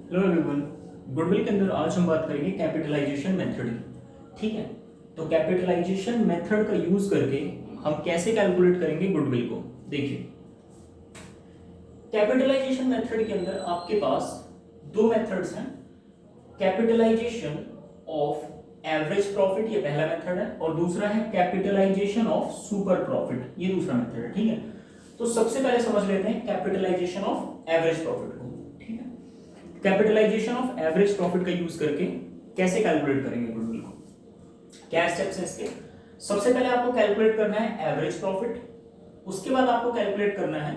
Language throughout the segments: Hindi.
Hello everyone. गुडविल के अंदर आज हम बात करेंगे कैपिटलाइजेशन मेथड की। ठीक है, तो कैपिटलाइजेशन मेथड का यूज करके हम कैसे कैलकुलेट करेंगे गुडविल को। देखिए, कैपिटलाइजेशन मेथड के अंदर आपके पास दो मेथड्स हैं। कैपिटलाइजेशन ऑफ एवरेज प्रॉफिट, ये पहला मेथड है, और दूसरा है कैपिटलाइजेशन ऑफ सुपर प्रॉफिट, ये दूसरा मेथड है। ठीक है, तो सबसे पहले समझ लेते हैं कैपिटलाइजेशन ऑफ एवरेज प्रॉफिट को। ठीक है, कैपिटलाइजेशन ऑफ एवरेज प्रॉफिट का यूज करके कैसे कैलकुलेट करेंगे गुडविल को, क्या स्टेप्स हैं इसके। सबसे पहले आपको कैलकुलेट करना है एवरेज प्रॉफिट, उसके बाद आपको कैलकुलेट करना है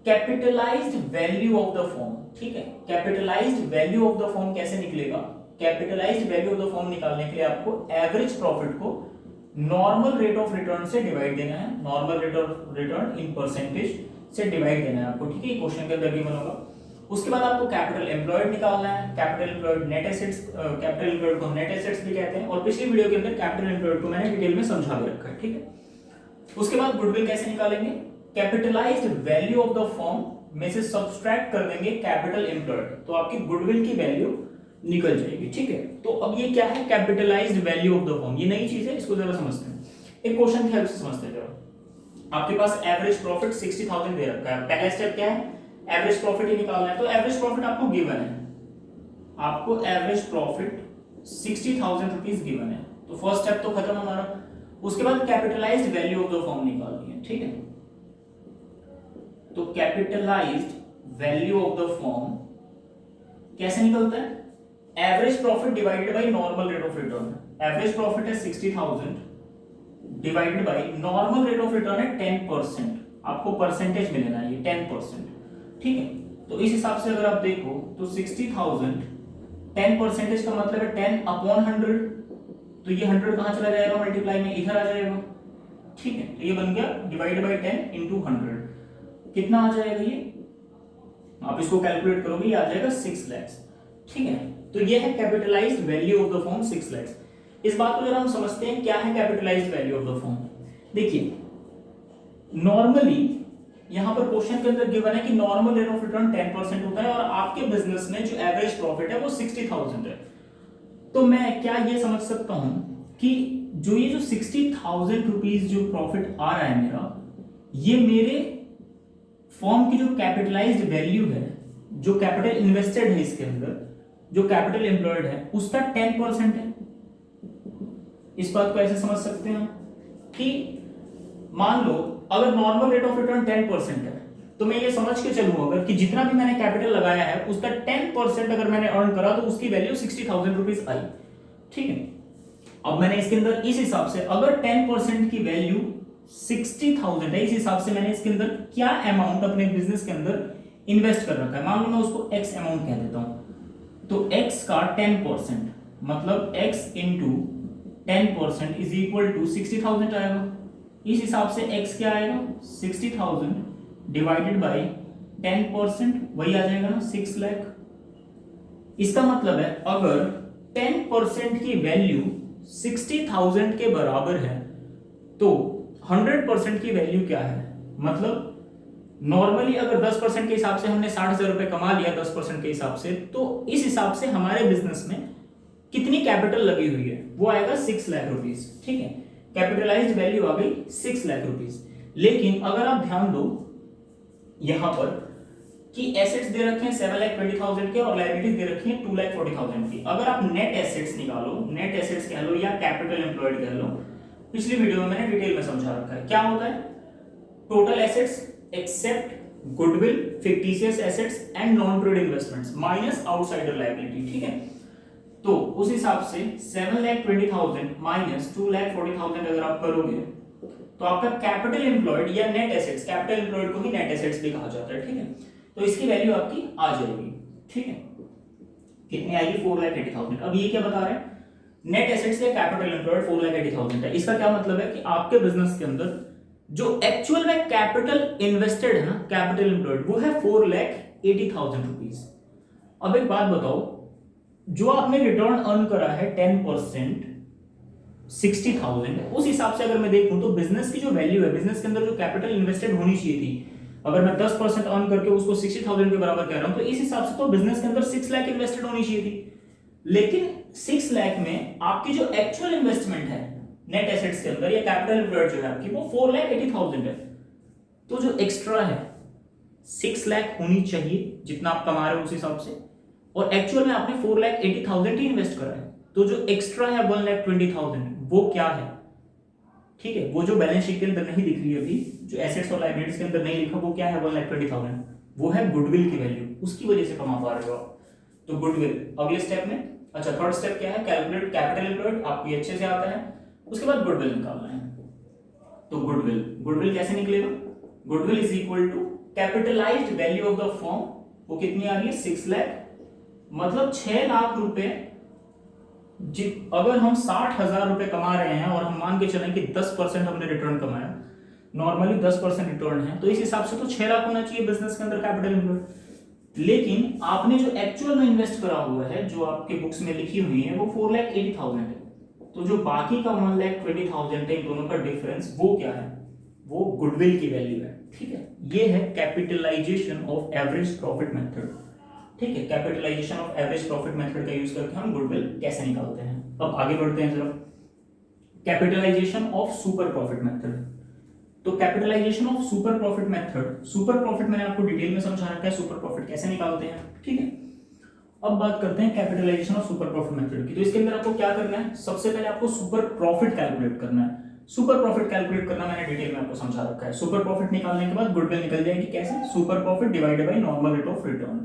capitalised value of the firm. ठीक है, capitalised value of the firm कैसे निकलेगा। Capitalised value of the firm निकालने के लिए आपको एवरेज प्रॉफिट को नॉर्मल रेट ऑफ रिटर्न से डिवाइड देना है, normal rate of return in percentage से डिवाइड देना है आपको। ठीक है, क्वेश्चन के अंदर गिवन होगा। उसके बाद आपको कैपिटल एम्प्लॉयड निकालना है। Capital employed net assets, capital employed को नेट एसेट्स भी कहते हैं, और पिछली वीडियो के अंदर कैपिटल एम्प्लॉयड को मैंने डिटेल में समझा के रखा है। ठीक है, उसके बाद गुडविल कैसे निकालेंगे, capitalised value of the firm में से सब्सट्रैक्ट कर देंगे कैपिटल एम्प्लॉयड, तो आपकी गुडविल की वैल्यू निकल जाएगी। ठीक है, तो अब ये क्या है, capitalised value of the firm, ये नई चीज है, इसको जरा समझते हैं। एक क्वेश्चन की हेल्प से समझते हैं जरा। आपके पास एवरेज प्रॉफिट 60,000 दे रखा है। पहला स्टेप क्या है, एवरेज प्रॉफिट ही निकालना है। तो एवरेज प्रॉफिट आपको गिवन है, आपको एवरेज प्रॉफिट 60,000 रुपीज गिवन है, तो फर्स्ट स्टेप तो खत्म हमारा। उसके बाद capitalised value of the firm निकालनी है। ठीक है, तो capitalised value of the firm कैसे निकलता है, average profit divided by normal rate of return. Average profit है 60,000 divided by normal rate of return है 10%, आपको परसेंटेज मिलेगा ये 10%। ठीक है, तो इस हिसाब से अगर आप देखो तो 60,000 10% का मतलब है 10 अपॉन 100, तो ये 100 कहां चला जाएगा, मल्टीप्लाई में इधर आ जाएगा। ठीक है, तो ये बन गया डिवाइड बाय 10 इंटू 100, कितना आ जाएगा ये, आप इसको कैलकुलेट करोगे, ये आ जाएगा 6 लाख। ठीक है, तो ये है capitalised value of the firm 6 lakh. इस बात को जरा हम समझते हैं, क्या है capitalised value of the firm. देखिए, नॉर्मली यहां पर क्वेश्चन के अंदर गिवन है कि नॉर्मल रेट ऑफ रिटर्न 10% होता है, और आपके बिजनेस में जो एवरेज प्रॉफिट है वो 60,000 है। तो मैं क्या ये समझ सकता हूं कि जो 60,000 रुपीज जो प्रॉफिट आ रहा है मेरा, ये मेरे फर्म की जो कैपिटलाइज्ड वैल्यू है, जो कैपिटल इन्वेस्टेड है इसके अंदर, जो कैपिटल एम्प्लॉयड है, उसका 10% है। इस बात को ऐसे समझ सकते हैं कि मान लो अगर नॉर्मल रेट ऑफ रिटर्न 10% है, तो मैं ये समझ के चलूं अगर कि जितना भी मैंने कैपिटल लगाया है उसका 10% अगर मैंने अर्न करा तो उसकी वैल्यू 60,000 रुपीज आई। ठीक है, अब मैंने इसके अंदर इस हिसाब से अगर 10% की वैल्यू 60,000 है, इस हिसाब से मैंने इसके अंदर क्या अमाउंट अपने बिजनेस के अंदर इन्वेस्ट कर रखा है, मान लो मैं उसको x अमाउंट कह देता हूं, तो x का 10% मतलब x into 10% is equal to 60,000 आएगा। इस हिसाब से x क्या आएगा, 60,000 डिवाइडेड बाय 10%, वही आ जाएगा ना 6 लाख। इसका मतलब है अगर 10% की वैल्यू 60,000 के बराबर है तो 100% की वैल्यू क्या है, मतलब नॉर्मली अगर 10% के हिसाब से हमने 60,000 रुपए कमा लिया 10% के हिसाब से, तो इस हिसाब से हमारे बिजनेस में कितनी कैपिटल लगी हुई है, वो आएगा 6 लाख रुपीज। ठीक है, कैपिटलाइज्ड वैल्यू आ गई 6 लाख रुपीज। लेकिन अगर आप ध्यान दो यहां पर कि एसेट्स दे रखे हैं 7,20,000 के और लायबिलिटीज दे रखी हैं 2,40,000 की। अगर आप नेट एसेट्स निकालो, नेट एसेट्स कह लो या कैपिटल एम्प्लॉयड कह लो, पिछली वीडियो में मैंने डिटेल में समझा रखा है। क्या होता है, total assets except goodwill, fictitious assets and non trade investments minus outsider liability. ठीक है, तो उस हिसाब से 7,20,000 माइनस 2,40,000 अगर आप करोगे तो आपका कैपिटल एम्प्लॉयड या नेट एसेट्स, कैपिटल एम्प्लॉयड को ही नेट एसेट्स भी कहा जाता है। ठीक है, तो इसकी वैल्यू आपकी आ जाएगी। ठीक है, कितनी आएगी, 4,80,000। अब ये क्या बता रहे हैं, नेट एसेट्स या कैपिटल एम्प्लॉयड 4,80,000 है। इसका क्या मतलब है कि आपके बिजनेस के अंदर जो एक्चुअल में कैपिटल इन्वेस्टेड है ना, कैपिटल एम्प्लॉयड, वो है 4,80,000 रुपीज। अब एक बात बताओ, जो आपने रिटर्न अर्न करा है 10% 60,000, उस हिसाब से अगर मैं देखूं तो बिजनेस की जो वैल्यू है, बिजनेस के अंदर जो कैपिटल इन्वेस्टेड होनी चाहिए थी, अगर मैं 10% अर्न करके उसको 60,000 के बराबर कह रहा हूं, तो इस हिसाब से तो बिजनेस के अंदर 6 लाख इन्वेस्टेड होनी चाहिए थी। लेकिन 6 लाख में आपकी जो एक्चुअल इन्वेस्टमेंट है नेट एसेट्स के अंदर या कैपिटल एम्प्लॉयड जो है आपकी, वो 4,80,000 है। तो जो एक्स्ट्रा है 6 लाख होनी चाहिए जितना आप कमा रहे हो उस हिसाब से, और एक्चुअल में आपने 4,80,000 ही इन्वेस्ट करा है। तो जो एक्स्ट्रा है 1,20,000 वो क्या है? ठीक है, वो जो बैलेंस शीट के अंदर नहीं दिख रही है अभी, जो एसेट्स और लायबिलिटीज के अंदर नहीं लिखा, वो क्या है 1,20,000, वो है गुडविल की वैल्यू, उसकी वजह से कमा पा रहे हो आप। तो गुडविल अगले स्टेप में, अच्छा थर्ड स्टेप क्या है, कैलकुलेट कैपिटल एम्प्लॉयड, आपको अच्छे से आता है। उसके बाद गुडविल निकालना है। तो गुडविल कैसे निकलेगा? Goodwill is equal to capitalised value of the firm, वो कितनी आ रही है 6 लाख, मतलब 6 लाख रुपए। अगर हम 60,000 रुपए कमा रहे हैं और हम मान के चलें कि 10% हमने रिटर्न कमाया, नॉर्मली 10% रिटर्न है, तो इस हिसाब से तो 6 लाख होना चाहिए बिजनेस के अंदर कैपिटल एम्प्लॉयड। लेकिन आपने जो एक्चुअल में इन्वेस्ट करा हुआ है, जो आपके बुक्स में लिखी हुई है, वो 4,80,000 है। तो जो बाकी का 1,20,000 है, इन दोनों का डिफरेंस, वो क्या है? वो गुडविल की वैल्यू है। ठीक है, ये है capitalisation of average profit method. ठीक है, capitalisation of average profit method का यूज करके हम गुडविल कैसे निकालते हैं। अब आगे बढ़ते हैं जरा, capitalisation of super profit method. तो capitalisation of super profit method, super profit मैंने आपको डिटेल में समझा रखा है, सुपर प्रॉफिट कैसे निकालते हैं। ठीक है, अब बात करते हैं capitalisation of super profit method की। तो इसके अंदर आपको क्या करना है, सबसे पहले आपको सुपर प्रॉफिट कैलकुलेट करना है। सुपर प्रॉफिट कैलकुलेट करना मैंने डिटेल में आपको समझा रखा है। सुपर प्रॉफिट निकालने के बाद गुडविल निकल जाएगी। कैसे? Super profit divided by normal rate of return.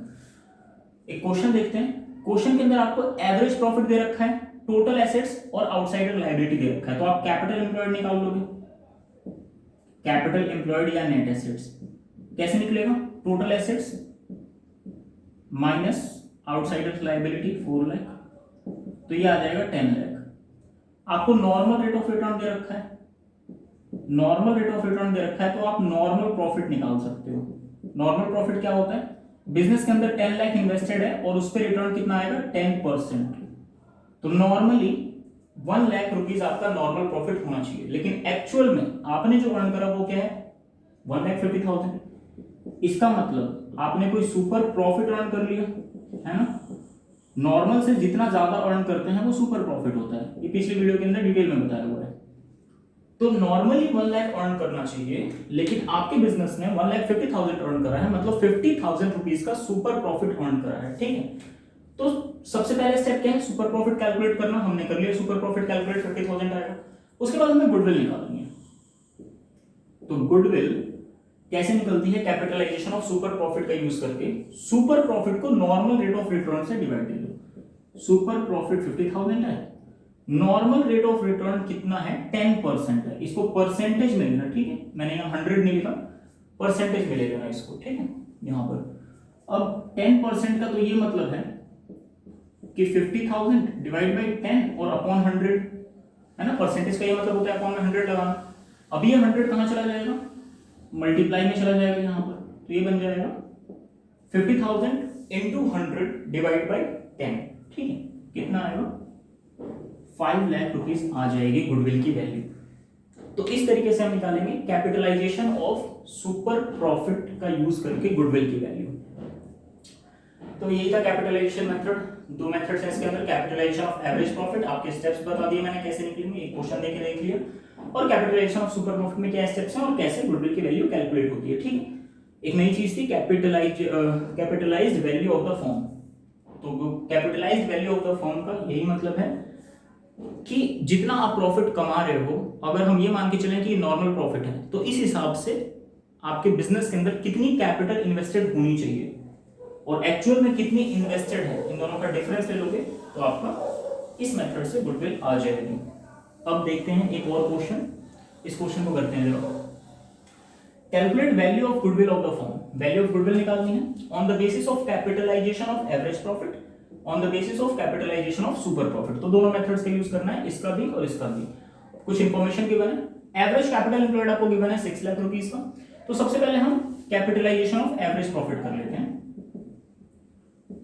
एक क्वेश्चन देखते हैं। क्वेश्चन के अंदर आपको एवरेज प्रॉफिट दे रखा है, टोटल एसेट्स और आउटसाइडर लायबिलिटी दे रखा है। तो आप कैपिटल एम्प्लॉयड निकाल लोगे, कैपिटल एम्प्लॉयड या नेट एसेट्स कैसे निकलेगा? Total assets minus outsider liability 4 lakh, तो ये आ जाएगा 10 लाख। आपको नॉर्मल रेट ऑफ रिटर्न दे रखा है, नॉर्मल रेट ऑफ रिटर्न दे रखा है, तो आप नॉर्मल प्रॉफिट निकाल सकते हो। नॉर्मल प्रॉफिट क्या होता है? बिजनेस के अंदर 10 लाख इन्वेस्टेड है और उस पर रिटर्न कितना आएगा? 10%। तो नॉर्मली 1 लाख रुपीज आपका नॉर्मल प्रॉफिट होना चाहिए, लेकिन एक्चुअल में आपने जो अर्न करा वो क्या है? 1,50,000। इसका मतलब आपने कोई सुपर प्रॉफिट अर्न कर लिया है ना। नॉर्मल से जितना ज्यादा अर्न करते हैं वो सुपर प्रॉफिट होता है, ये पिछली वीडियो के अंदर डिटेल में बताया हुआ है। तो नॉर्मली 1 लाख अर्न करना चाहिए, लेकिन आपके बिजनेस ने 1,50,000 अर्न करा है, मतलब 50,000 रुपीज का सुपर प्रॉफिट अर्न करा है। ठीक है, तो सबसे पहले स्टेप क्या है? सुपर प्रॉफिट कैलकुलेट करना। हमने कर लिया सुपर प्रॉफिट कैलकुलेट, 50,000 आएगा। उसके बाद हमें गुडविल निकालनी है। तो गुडविल कैसे निकलती है? कैपिटलाइजेशन ऑफ सुपर प्रॉफिट का यूज करके सुपर प्रॉफिट को नॉर्मल रेट ऑफ रिटर्न से डिवाइड कर दो। सुपर प्रॉफिट 50,000 है, नॉर्मल रेट ऑफ रिटर्न कितना है? 10% है। इसको परसेंटेज में लेना। ठीक है, मैंने यहाँ 100 नहीं लिखा, परसेंटेज में ले लेना इसको। ठीक है, यहां पर अब 10% का तो ये मतलब है कि 50,000 डिवाइड बाई 10 और अपॉन 100 है ना। परसेंटेज का ये मतलब होता है अपॉन में 100 लगाना। अभी ये 100 कहां चला जाएगा? मल्टीप्लाई में चला जाएगा यहाँ पर, तो ये बन जाएगा 50,000 इंटू 100 डिवाइड बाई 10। ठीक है, कितना आएगा? 5 लाख रुपीज आ जाएगी गुडविल की वैल्यू। तो इस तरीके से हम निकालेंगे कैपिटलाइजेशन ऑफ सुपर प्रॉफिट का यूज करके गुडविल की वैल्यू। तो यही था कैपिटलाइजेशन मेथड। 2 मेथड्स हैं इसके अंदर, कैपिटलाइजेशन ऑफ एवरेज प्रॉफिट, आपके स्टेप्स बता दिए मैंने कैसे निकलेंगे, एक क्वेश्चन देके देख लिया, और कैपिटलाइजेशन ऑफ सुपर प्रॉफिट में क्या स्टेप्स हैं और कैसे गुडविल की वैल्यू कैलकुलेट होती है। ठीक है, एक नई चीज थी capitalised value of the firm. तो capitalised value of the firm का यही मतलब है कि जितना आप प्रॉफिट कमा रहे हो, अगर हम ये मान के चलें कि नॉर्मल प्रॉफिट है, तो इस हिसाब से आपके बिजनेस के अंदर कितनी कैपिटल इन्वेस्टेड होनी चाहिए और एक्चुअल में कितनी इन्वेस्टेड है, इन दोनों का डिफरेंस ले लोगे तो आपका इस मेथड से गुडविल आ जाएगी। अब देखते हैं एक और क्वेश्चन, इस क्वेश्चन को करते हैं जरा। Calculate value of goodwill of the firm. Value of goodwill निकालनी है on the basis of capitalisation of average profit, on the basis of capitalisation of super profit. तो दोनों मेथड्स का यूज करना है, इसका भी और इसका भी। कुछ इंफॉर्मेशन गिवन है, एवरेज कैपिटल एम्प्लॉयड आपको गिवन है 6 लाख रुपीस का। तो सबसे पहले हम कैपिटलाइजेशन ऑफ एवरेज प्रॉफिट कर लेते हैं।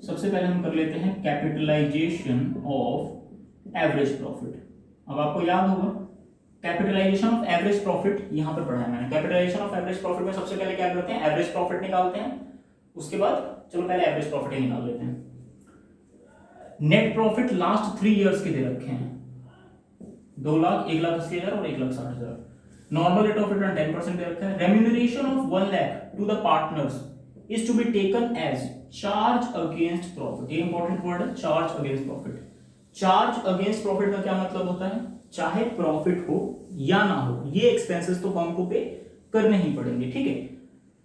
सबसे पहले हम कर लेते हैं कैपिटलाइजेशन ऑफ एवरेज प्रॉफिट। अब आपको याद होगा कैपिटलाइजेशन ऑफ एवरेज प्रॉफिट यहां पर पढ़ा है मैंने। कैपिटलाइजेशन ऑफ एवरेज प्रॉफिट में सबसे पहले क्या करते हैं, एवरेज प्रॉफिट निकालते हैं, उसके बाद चलो पहले एवरेज प्रॉफिट ही निकाल लेते हैं। नेट प्रॉफिट लास्ट 3 इयर्स के दे रखे हैं, 2 लाख, 1,80,000 और 1,60,000। नॉर्मल रेट ऑफ रिटर्न 10% दे रखा है। Remuneration of 1 lakh to the partners is to be taken as charge against profit. ये इंपॉर्टेंट वर्ड है, charge against profit. Charge against profit का क्या मतलब होता है, चाहे प्रॉफिट हो या ना हो, ये एक्सपेंसेस तो फर्म को पे करने ही पड़ेंगे, ठीक है।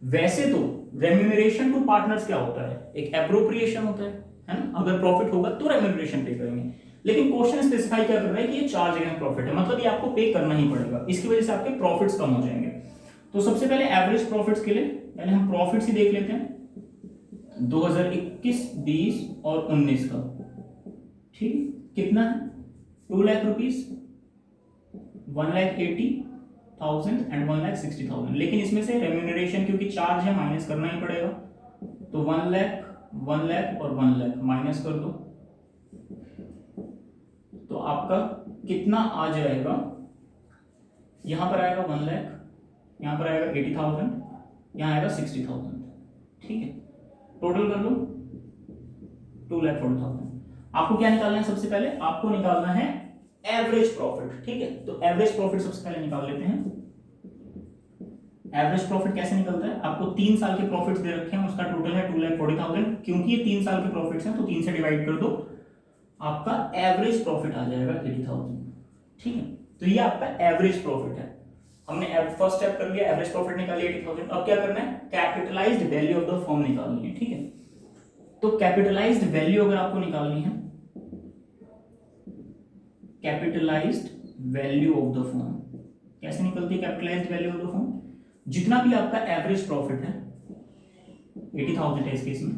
वैसे तो रेम्यूनरेशन टू पार्टनर्स क्या होता है, एक एप्रोप्रिएशन होता है ना, अगर प्रॉफिट होगा तो रेम्यूनरेशन पे करेंगे। लेकिन क्वेश्चन स्पेसिफाई क्या कर रहा है कि ये चार्ज अगेंस्ट प्रॉफिट है, मतलब ये आपको पे करना ही पड़ेगा, इसकी वजह से आपके प्रॉफिट्स कम हो जाएंगे। तो सबसे पहले एवरेज प्रॉफिट्स के लिए पहले हम प्रॉफिट्स ही देख लेते हैं 2021, 20 और 19 का, ठीक। कितना है, 2 लाख रुपीज, 1,80,000 एंड 1,60,000। लेकिन इसमें से रेम्यूनरेशन क्योंकि चार्ज है माइनस करना ही पड़ेगा, तो 1 लाख, 1 लाख और 1 लाख माइनस कर दो, तो आपका कितना आ जाएगा, यहां पर आएगा 1 लाख, यहां पर आएगा 80,000, यहां आएगा 60,000, ठीक है। टोटल कर लो 2,40,000। आपको क्या निकालना है, सबसे पहले आपको निकालना है एवरेज प्रॉफिट, ठीक है। तो एवरेज प्रॉफिट सबसे पहले निकाल लेते हैं। एवरेज प्रॉफिट कैसे निकलता है, आपको 3 साल के प्रॉफिट्स दे रखे हैं, उसका टोटल है 2,40,000। क्योंकि ये 3 साल के प्रॉफिट्स हैं तो 3 से डिवाइड कर दो, आपका एवरेज प्रॉफिट आ जाएगा 80,000, ठीक है। तो ये आपका एवरेज प्रॉफिट है। हमने फर्स्ट स्टेप कर लिया, एवरेज प्रॉफिट निकालिए 80,000। अब क्या करना है, capitalised value of the firm निकालनी है, ठीक है। तो कैपिटलाइज्ड वैल्यू अगर आपको निकालनी है, capitalised value of the firm कैसे निकलती है, capitalised value of the firm, जितना भी आपका एवरेज प्रॉफिट है 80,000 है इस केस में,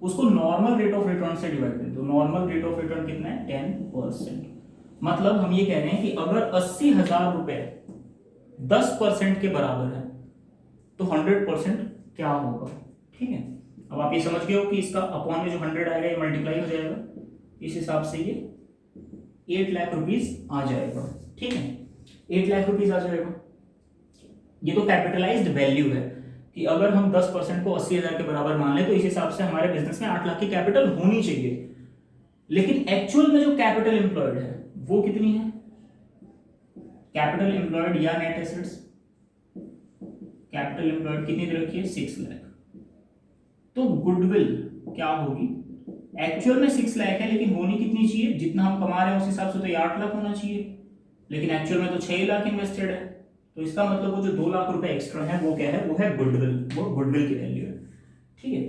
उसको नॉर्मल रेट ऑफ रिटर्न से डिवाइड कर दो। नॉर्मल रेट ऑफ रिटर्न कितना है, 10%। मतलब हम ये कह रहे हैं कि अगर 80,000 रुपए 10% के बराबर है तो 100% क्या होगा, ठीक है। अब आप ये समझ गए हो कि इसका अपॉन में जो 100 आएगा ये मल्टीप्लाई हो जाएगा, इस हिसाब से ये 8 लाख रुपीज आ जाएगा, ठीक है। 8 लाख रुपीज आ जाएगा। ये तो कैपिटलाइज्ड वैल्यू है कि अगर हम 10% को 80,000 के बराबर मान ले तो इस हिसाब से हमारे बिजनेस में 8 लाख की कैपिटल होनी चाहिए। लेकिन एक्चुअल में जो कैपिटल एम्प्लॉयड है वो कितनी है, कैपिटल एम्प्लॉयड या नेट एसेट्स, कैपिटल एम्प्लॉयड कितनी दे रखी है, 6 लाख। तो गुडविल क्या होगी, एक्चुअल में 6 लाख है लेकिन होनी कितनी चाहिए, जितना हम कमा रहे हैं उस हिसाब से तो ये 8 लाख होना चाहिए, लेकिन एक्चुअल में तो 6 लाख इन्वेस्टेड है। तो इसका मतलब वो जो 2 लाख रुपए एक्स्ट्रा है वो क्या है, वो है गुडविल, वो गुडविल की वैल्यू है, ठीक है।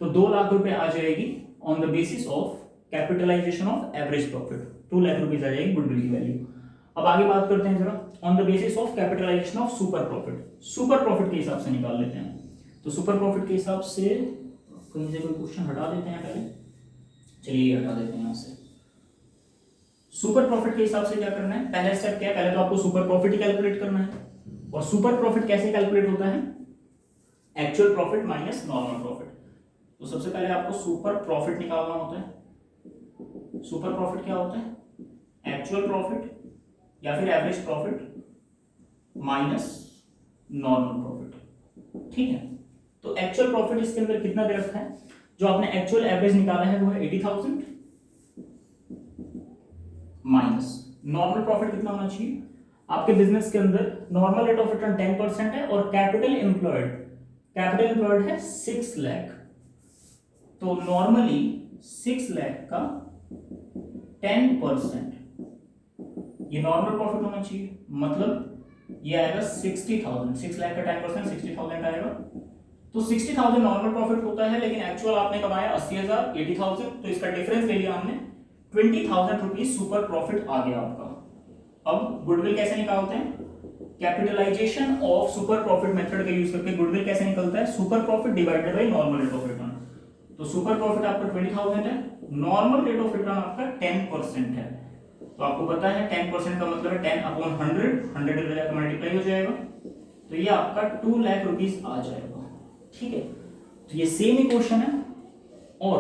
तो 2 लाख रुपए आ जाएगी on the basis of capitalisation of average profit, 2 lakh rupees आ जाएगी गुडविल की वैल्यू। अब आगे बात करते हैं जरा on the basis of capitalisation of super profit. Super profit के हिसाब से निकाल लेते हैं। तो सुपर प्रॉफिट के हिसाब से कहीं से कोई क्वेश्चन हटा देते हैं पहले, चलिए हटा देते हैं यहां से। सुपर प्रॉफिट के हिसाब से क्या करना है, पहला स्टेप क्या है, पहले तो आपको सुपर प्रॉफिट ही कैलकुलेट करना है। और सुपर प्रॉफिट कैसे कैलकुलेट होता है, actual profit minus normal profit. तो सबसे पहले आपको सुपर प्रॉफिट निकालना होता है। सुपर प्रॉफिट क्या होता है, एक्चुअल प्रॉफिट या फिर average profit minus normal profit, ठीक है। तो एक्चुअल प्रॉफिट इसके अंदर कितना दे रखा है, जो आपने एक्चुअल एवरेज निकाला है वो है 80,000 माइनस नॉर्मल प्रॉफिट कितना होना चाहिए। आपके बिजनेस के अंदर नॉर्मल रेट ऑफ रिटर्न 10% है और कैपिटल एम्प्लॉयड है 6 लाख। तो नॉर्मली 6 लाख का 10% ये नॉर्मल प्रॉफिट होना चाहिए, मतलब ये आएगा 60,000। 6 लाख का 10% 60,000 आएगा। तो 60,000 नॉर्मल प्रॉफिट होता है, लेकिन एक्चुअल आपने कमाया 80,000, 80,000, तो इसका डिफरेंस ले लिया हमने 20,000 रुपीज सुपर प्रॉफिट आ गया आपका। अब गुडविल कैसे निकालते हैं, capitalisation of super profit method का यूज करके गुडविल कैसे निकलता है, super profit divided by normal rate of return. तो सुपर प्रॉफिट आपका 20,000 है, नॉर्मल रेट ऑफ रिटर्न आपका 10% है। तो आपको पता है 10% का मतलब है 10/100, 100 जाकर मल्टीप्लाई हो जाएगा, तो ये आपका 2 लाख रुपीज आ जाएगा, ठीक है। तो ये सेम ही क्वेश्चन है और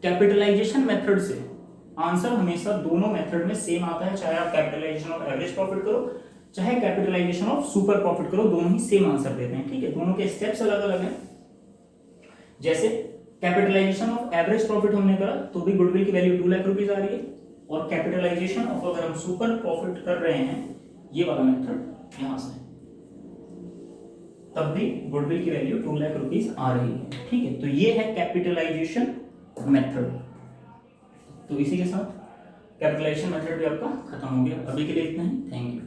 कैपिटलाइजेशन मेथड से आंसर हमेशा दोनों मेथड में सेम आता है, चाहे आप कैपिटलाइजेशन ऑफ एवरेज प्रॉफिट करो चाहे कैपिटलाइजेशन ऑफ सुपर प्रॉफिट करो, दोनों ही सेम आंसर देते हैं, ठीक है। दोनों के स्टेप्स अलग अलग हैं। जैसे कैपिटलाइजेशन ऑफ एवरेज प्रॉफिट हमने करा तो भी गुडविल की वैल्यू 2 लाख रुपीज आ रही है, और कैपिटलाइजेशन ऑफ अगर हम सुपर प्रॉफिट कर रहे हैं, ये वाला मेथड यहां से, तब भी गुडविल की वैल्यू 2 लाख रुपीज आ रही है, ठीक है। तो ये है कैपिटलाइजेशन मेथड। तो इसी के साथ कैपिटलाइजेशन मेथड भी आपका खत्म हो गया। अभी के लिए इतना ही, थैंक यू।